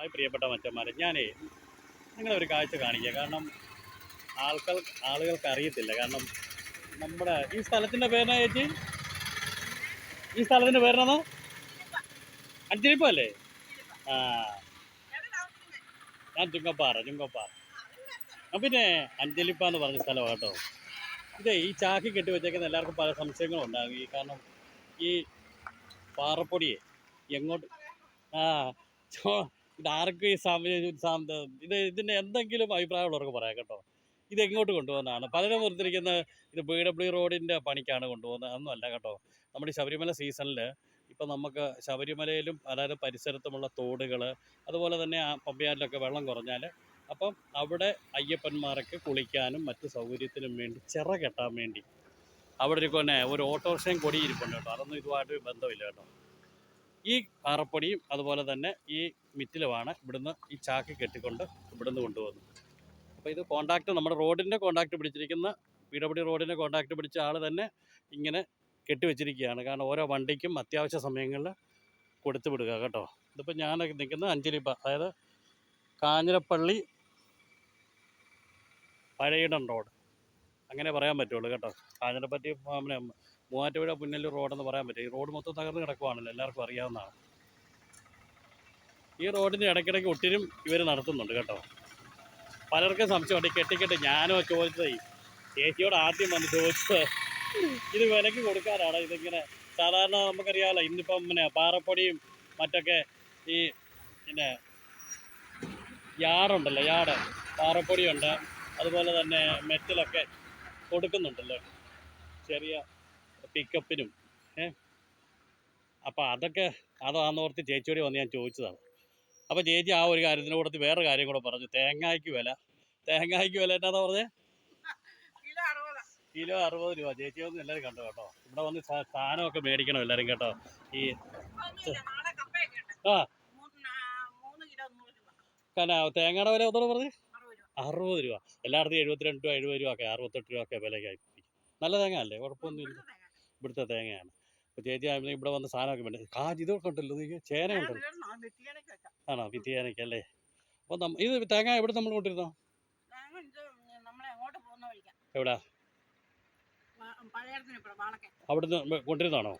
Hi പ്രിയപ്പെട്ട മച്ചന്മാരെ, ഞാനേ നിങ്ങളൊരു കാഴ്ച കാണിക്കുക. കാരണം ആളുകൾക്ക് അറിയത്തില്ല. കാരണം നമ്മുടെ ഈ സ്ഥലത്തിൻ്റെ പേരെന്നാ ചേച്ചി? ഈ സ്ഥലത്തിൻ്റെ പേരെന്നാ? അഞ്ചലിപ്പം അല്ലേ? ആ, ഞാൻ ചുങ്കപ്പാറ. പിന്നെ അഞ്ചലിപ്പ എന്ന് പറഞ്ഞ സ്ഥലമാണ് കേട്ടോ. ഇതേ ഈ ചാക്കി കെട്ടി വെച്ചേക്കുന്ന എല്ലാവർക്കും പല സംശയങ്ങളും ഉണ്ടാകും. കാരണം ഈ പാറപ്പൊടിയെ എങ്ങോട്ട് ആ ഇതാർക്കും ഈ ഇതിൻ്റെ എന്തെങ്കിലും അഭിപ്രായമുള്ളവർക്ക് പറയാം കേട്ടോ. ഇതെങ്ങോട്ട് കൊണ്ടുപോകുന്നതാണ്? പലരും ഓർത്തിരിക്കുന്ന ഇത് BW റോഡിൻ്റെ പണിക്കാണ് കൊണ്ടുപോകുന്നത്. അതൊന്നും അല്ല കേട്ടോ. നമ്മുടെ ശബരിമല സീസണിൽ ഇപ്പം നമുക്ക് ശബരിമലയിലും അതായത് പരിസരത്തുമുള്ള തോടുകൾ, അതുപോലെ തന്നെ ആ പമ്പയാറ്റിലൊക്കെ വെള്ളം കുറഞ്ഞാൽ അപ്പം അവിടെ അയ്യപ്പന്മാർക്ക് കുളിക്കാനും മറ്റ് സൗകര്യത്തിനും വേണ്ടി ചിറ കെട്ടാൻ വേണ്ടി അവിടെ ഒരു ഓട്ടോറിക്ഷയും കൊടിയിരിപ്പുണ്ട് കേട്ടോ. അതൊന്നും ഇതുമായിട്ട് ബന്ധമില്ല കേട്ടോ. ഈ പാറപ്പൊടിയും അതുപോലെ തന്നെ ഈ മിറ്റിലുമാണ് ഇവിടുന്ന് ഈ ചാക്കി കെട്ടിക്കൊണ്ട് ഇവിടുന്ന് കൊണ്ടുപോകുന്നത്. അപ്പോൾ ഇത് നമ്മുടെ റോഡിൻ്റെ കോൺടാക്റ്റ് പിടിച്ചിരിക്കുന്ന BW റോഡിൻ്റെ കോൺടാക്റ്റ് പിടിച്ച ആൾ തന്നെ ഇങ്ങനെ കെട്ടിവെച്ചിരിക്കുകയാണ്. കാരണം ഓരോ വണ്ടിക്കും അത്യാവശ്യ സമയങ്ങളിൽ കൊടുത്തു വിടുക കേട്ടോ. ഇതിപ്പോൾ ഞാൻ നിൽക്കുന്നത് അഞ്ചലിപ്പ, അതായത് കാഞ്ഞിരപ്പള്ളി പഴയിടം റോഡ്, അങ്ങനെ പറയാൻ പറ്റുള്ളൂ കേട്ടോ. കാഞ്ഞിരപ്പള്ളി മൂവാറ്റുപുഴ പുന്നല്ലൂർ റോഡെന്ന് പറയാൻ പറ്റും. ഈ റോഡ് മൊത്തം തകർന്ന് കിടക്കുവാണല്ലോ, എല്ലാവർക്കും അറിയാവുന്നതാണ്. ഈ റോഡിൻ്റെ ഇടയ്ക്കിടയ്ക്ക് ഒത്തിരും ഇവർ നടത്തുന്നുണ്ട് കേട്ടോ. പലർക്കും സംശയമുണ്ട് ഈ കെട്ടിക്കെട്ടി. ഞാനോ ചോദിച്ചത് ചേച്ചിയോട് ആദ്യം വന്ന് ചോദിച്ചത് ഇത് വിലയ്ക്ക് കൊടുക്കാനാണ് ഇതിങ്ങനെ. സാധാരണ നമുക്കറിയാമല്ലോ, ഇന്നിപ്പം പാറപ്പൊടിയും മറ്റൊക്കെ ഈ യാർഡുണ്ടല്ലോ, പാറപ്പൊടിയുണ്ട്, അതുപോലെ തന്നെ മെറ്റലൊക്കെ കൊടുക്കുന്നുണ്ടല്ലോ ചെറിയ പിക്കപ്പിനും. അപ്പോൾ അതാണെന്നോർത്ത് ചേച്ചിയോട് വന്ന് ഞാൻ ചോദിച്ചതാണ്. അപ്പോൾ ചേച്ചി ആ ഒരു കാര്യത്തിന് കൊടുത്ത് വേറെ കാര്യം കൂടെ പറഞ്ഞു. തേങ്ങയ്ക്ക് വില എന്നാന്ന് പറഞ്ഞേ? കിലോ 60 രൂപ. ചേച്ചി ഒന്ന് എല്ലാവരും കണ്ടു കേട്ടോ. ഇവിടെ വന്ന് സാധനമൊക്കെ മേടിക്കണം എല്ലാവരും കേട്ടോ. ഈ തേങ്ങയുടെ വില ഒന്നുകൂടെ പറഞ്ഞ് 60 രൂപ. എല്ലായിടത്തും 72 രൂപ 70 രൂപ ഒക്കെ 68 രൂപ ഒക്കെ വിലയ്ക്കായി. നല്ല തേങ്ങ അല്ലേ? കുഴപ്പമൊന്നുമില്ല, ഇവിടുത്തെ തേങ്ങയാണ്. അപ്പോൾ ചേച്ചി ഇവിടെ വന്ന് സാധനമൊക്കെ വേണ്ടി ഇതൊക്കെ ഉണ്ടല്ലോ, ചേന ഉണ്ടല്ലോ. ആണോ? വിത്തിയാനയ്ക്കല്ലേ? അപ്പോൾ ഇത് തേങ്ങ എവിടെ നമ്മൾ കൊണ്ടിരുന്നോ? എവിടാ? അവിടുന്ന് കൊണ്ടിരുന്നാണോ?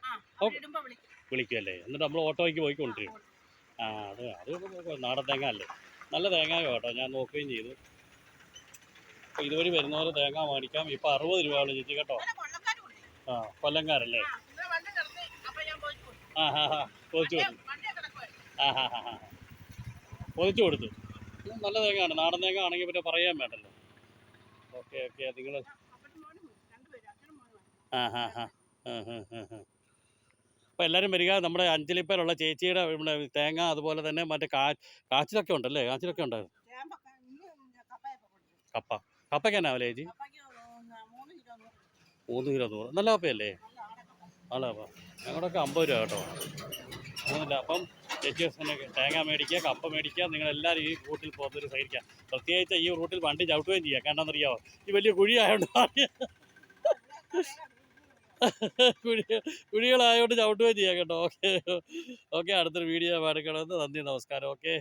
വിളിക്കുമല്ലേ? എന്നിട്ട് നമ്മൾ ഓട്ടോയ്ക്ക് പോയി കൊണ്ടുവരും. അത് നാടൻ തേങ്ങ അല്ലേ? നല്ല തേങ്ങ കേട്ടോ. ഞാൻ നോക്കുകയും ചെയ്തു. അപ്പോൾ ഇതുവഴി വരുന്നവർ തേങ്ങ മേടിക്കാം. ഇപ്പോൾ 60 രൂപയാണ് ചേച്ചി കേട്ടോ. കൊല്ലംകാരല്ലേ? പൊതിച്ചു കൊടുത്തു. നല്ല തേങ്ങയാണ്. നാടൻ തേങ്ങ ആണെങ്കിൽ പിന്നെ പറയാൻ വേണ്ടല്ലോ. ഓക്കെ നിങ്ങൾ അപ്പോൾ എല്ലാവരും വരിക. നമ്മുടെ അഞ്ചലിപ്പേലുള്ള ചേച്ചിയുടെ ഇവിടെ തേങ്ങ, അതുപോലെ തന്നെ മറ്റേ കാച്ചിലൊക്കെ ഉണ്ടല്ലേ? കാച്ചിലൊക്കെ ഉണ്ടായിരുന്നു. കപ്പയ്ക്ക് എന്നാ വില ചേച്ചി? 3 കിലോ 100. നല്ല കപ്പയല്ലേ? നല്ല കപ്പ. ഞങ്ങളുടെയൊക്കെ 50 രൂപ കേട്ടോ. ഒന്നുമില്ല. അപ്പം ചേച്ചി തേങ്ങ മേടിക്കുക, കപ്പ മേടിക്കുക. നിങ്ങളെല്ലാവരും ഈ റൂട്ടിൽ പോകുന്നവർ സഹിക്കുക. പ്രത്യേകിച്ച് ഈ റൂട്ടിൽ വണ്ടി ചവിട്ടുകയും ചെയ്യുക. കണ്ടെന്നറിയാമോ? ഈ വലിയ കുഴിയായതുകൊണ്ട് കുഴികളായതുകൊണ്ട് ചവിട്ടുകയും ചെയ്യാം കേട്ടോ. ഓക്കെ അടുത്തൊരു വീഡിയോ എടുക്കണമെന്ന്. നന്ദി, നമസ്കാരം. ഓക്കെ.